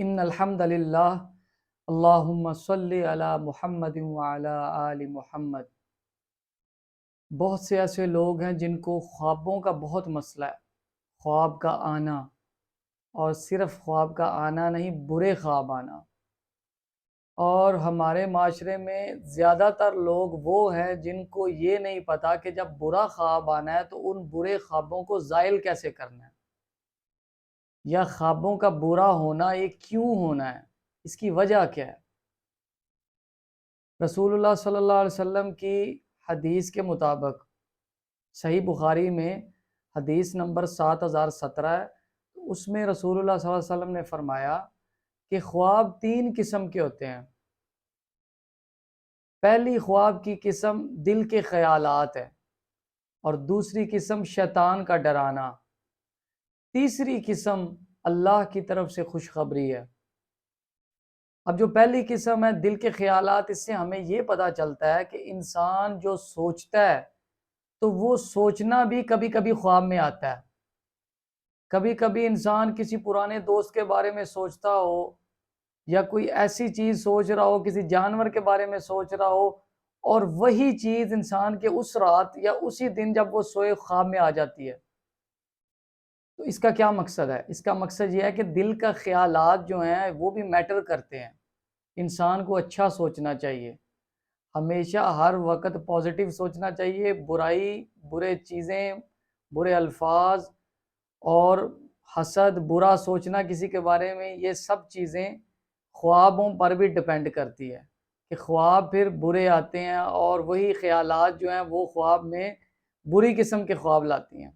ان الحمد للہ اللہم صلی علی محمد وعلی آل محمد۔ بہت سے ایسے لوگ ہیں جن کو خوابوں کا بہت مسئلہ ہے، خواب کا آنا، اور صرف خواب کا آنا نہیں، برے خواب آنا۔ اور ہمارے معاشرے میں زیادہ تر لوگ وہ ہیں جن کو یہ نہیں پتا کہ جب برا خواب آنا ہے تو ان برے خوابوں کو زائل کیسے کرنا ہے، یا خوابوں کا برا ہونا یہ کیوں ہونا ہے، اس کی وجہ کیا ہے۔ رسول اللہ صلی اللہ علیہ وسلم کی حدیث کے مطابق صحیح بخاری میں حدیث نمبر 7017 ہے، اس میں رسول اللہ صلی اللہ علیہ وسلم نے فرمایا کہ خواب 3 قسم کے ہوتے ہیں۔ پہلی خواب کی قسم دل کے خیالات ہے، اور دوسری قسم شیطان کا ڈرانا، تیسری قسم اللہ کی طرف سے خوشخبری ہے۔ اب جو پہلی قسم ہے دل کے خیالات، اس سے ہمیں یہ پتہ چلتا ہے کہ انسان جو سوچتا ہے تو وہ سوچنا بھی کبھی کبھی خواب میں آتا ہے۔ کبھی کبھی انسان کسی پرانے دوست کے بارے میں سوچتا ہو، یا کوئی ایسی چیز سوچ رہا ہو، کسی جانور کے بارے میں سوچ رہا ہو، اور وہی چیز انسان کے اس رات یا اسی دن جب وہ سوئے خواب میں آ جاتی ہے۔ تو اس کا کیا مقصد ہے؟ اس کا مقصد یہ ہے کہ دل کا خیالات جو ہیں وہ بھی میٹر کرتے ہیں۔ انسان کو اچھا سوچنا چاہیے، ہمیشہ ہر وقت پازیٹیو سوچنا چاہیے۔ برائی، برے چیزیں، برے الفاظ اور حسد، برا سوچنا کسی کے بارے میں، یہ سب چیزیں خوابوں پر بھی ڈیپینڈ کرتی ہے کہ خواب پھر برے آتے ہیں، اور وہی خیالات جو ہیں وہ خواب میں بری قسم کے خواب لاتی ہیں۔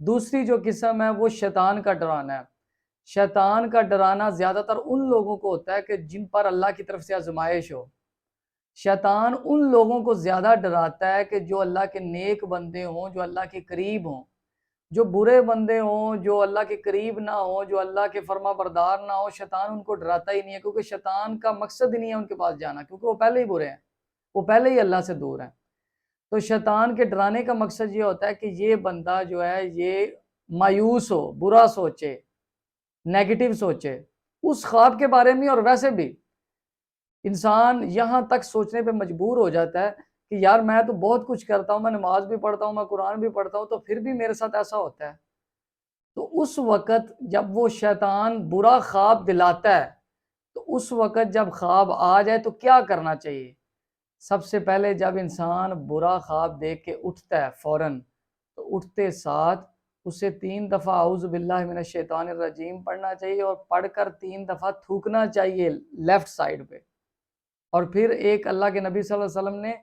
دوسری جو قسم ہے وہ شیطان کا ڈرانا ہے۔ شیطان کا ڈرانا زیادہ تر ان لوگوں کو ہوتا ہے کہ جن پر اللہ کی طرف سے آزمائش ہو۔ شیطان ان لوگوں کو زیادہ ڈراتا ہے کہ جو اللہ کے نیک بندے ہوں، جو اللہ کے قریب ہوں۔ جو برے بندے ہوں، جو اللہ کے قریب نہ ہوں، جو اللہ کے فرما بردار نہ ہوں، شیطان ان کو ڈراتا ہی نہیں ہے، کیونکہ شیطان کا مقصد ہی نہیں ہے ان کے پاس جانا، کیونکہ وہ پہلے ہی برے ہیں، وہ پہلے ہی اللہ سے دور ہیں۔ تو شیطان کے ڈرانے کا مقصد یہ ہوتا ہے کہ یہ بندہ جو ہے یہ مایوس ہو، برا سوچے، نیگیٹو سوچے، اس خواب کے بارے میں اور ویسے بھی۔ انسان یہاں تک سوچنے پہ مجبور ہو جاتا ہے کہ یار میں تو بہت کچھ کرتا ہوں، میں نماز بھی پڑھتا ہوں، میں قرآن بھی پڑھتا ہوں، تو پھر بھی میرے ساتھ ایسا ہوتا ہے۔ تو اس وقت جب وہ شیطان برا خواب دلاتا ہے، تو اس وقت جب خواب آ جائے تو کیا کرنا چاہیے؟ سب سے پہلے جب انسان برا خواب دیکھ کے اٹھتا ہے فوراً، تو اٹھتے ساتھ اسے 3 دفعہ اعوذ باللہ من الشیطان الرجیم پڑھنا چاہیے، اور پڑھ کر 3 دفعہ تھوکنا چاہیے لیفٹ سائڈ پہ۔ اور پھر ایک اللہ کے نبی صلی اللہ علیہ وسلم نے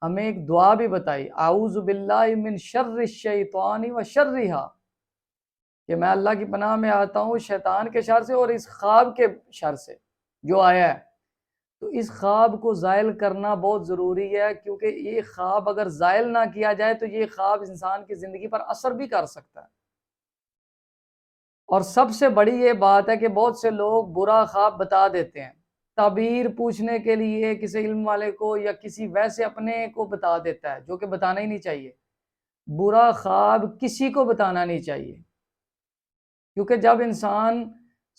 ہمیں ایک دعا بھی بتائی، اعوذ باللہ من شر الشیطان و شرہا، کہ میں اللہ کی پناہ میں آتا ہوں شیطان کے شر سے اور اس خواب کے شر سے جو آیا ہے۔ تو اس خواب کو زائل کرنا بہت ضروری ہے، کیونکہ یہ خواب اگر زائل نہ کیا جائے تو یہ خواب انسان کی زندگی پر اثر بھی کر سکتا ہے۔ اور سب سے بڑی یہ بات ہے کہ بہت سے لوگ برا خواب بتا دیتے ہیں، تعبیر پوچھنے کے لیے کسی علم والے کو یا کسی ویسے اپنے کو بتا دیتا ہے، جو کہ بتانا ہی نہیں چاہیے۔ برا خواب کسی کو بتانا نہیں چاہیے، کیونکہ جب انسان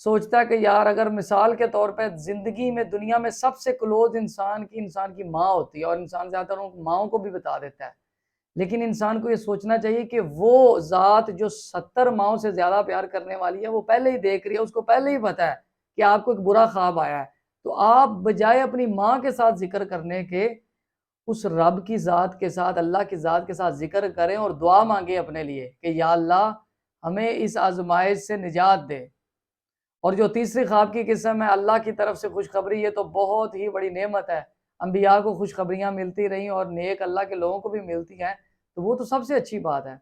سوچتا ہے کہ یار اگر مثال کے طور پہ زندگی میں دنیا میں سب سے کلوز انسان کی ماں ہوتی ہے، اور انسان زیادہ تر ان ماؤں کو بھی بتا دیتا ہے، لیکن انسان کو یہ سوچنا چاہیے کہ وہ ذات جو 70 ماؤں سے زیادہ پیار کرنے والی ہے، وہ پہلے ہی دیکھ رہی ہے، اس کو پہلے ہی پتا ہے کہ آپ کو ایک برا خواب آیا ہے۔ تو آپ بجائے اپنی ماں کے ساتھ ذکر کرنے کے، اس رب کی ذات کے ساتھ، اللہ کی ذات کے ساتھ ذکر کریں اور دعا مانگیں اپنے لیے کہ یا اللہ ہمیں اس آزمائش سے نجات دے۔ اور جو تیسری خواب کی قسم ہے اللہ کی طرف سے خوشخبری، یہ تو بہت ہی بڑی نعمت ہے۔ انبیاء کو خوشخبریاں ملتی رہیں اور نیک اللہ کے لوگوں کو بھی ملتی ہیں، تو وہ تو سب سے اچھی بات ہے۔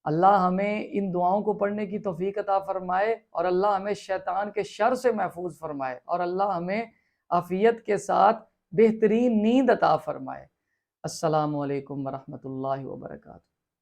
اللہ ہمیں ان دعاؤں کو پڑھنے کی توفیق عطا فرمائے، اور اللہ ہمیں شیطان کے شر سے محفوظ فرمائے، اور اللہ ہمیں عافیت کے ساتھ بہترین نیند عطا فرمائے۔ السلام علیکم ورحمۃ اللہ وبرکاتہ۔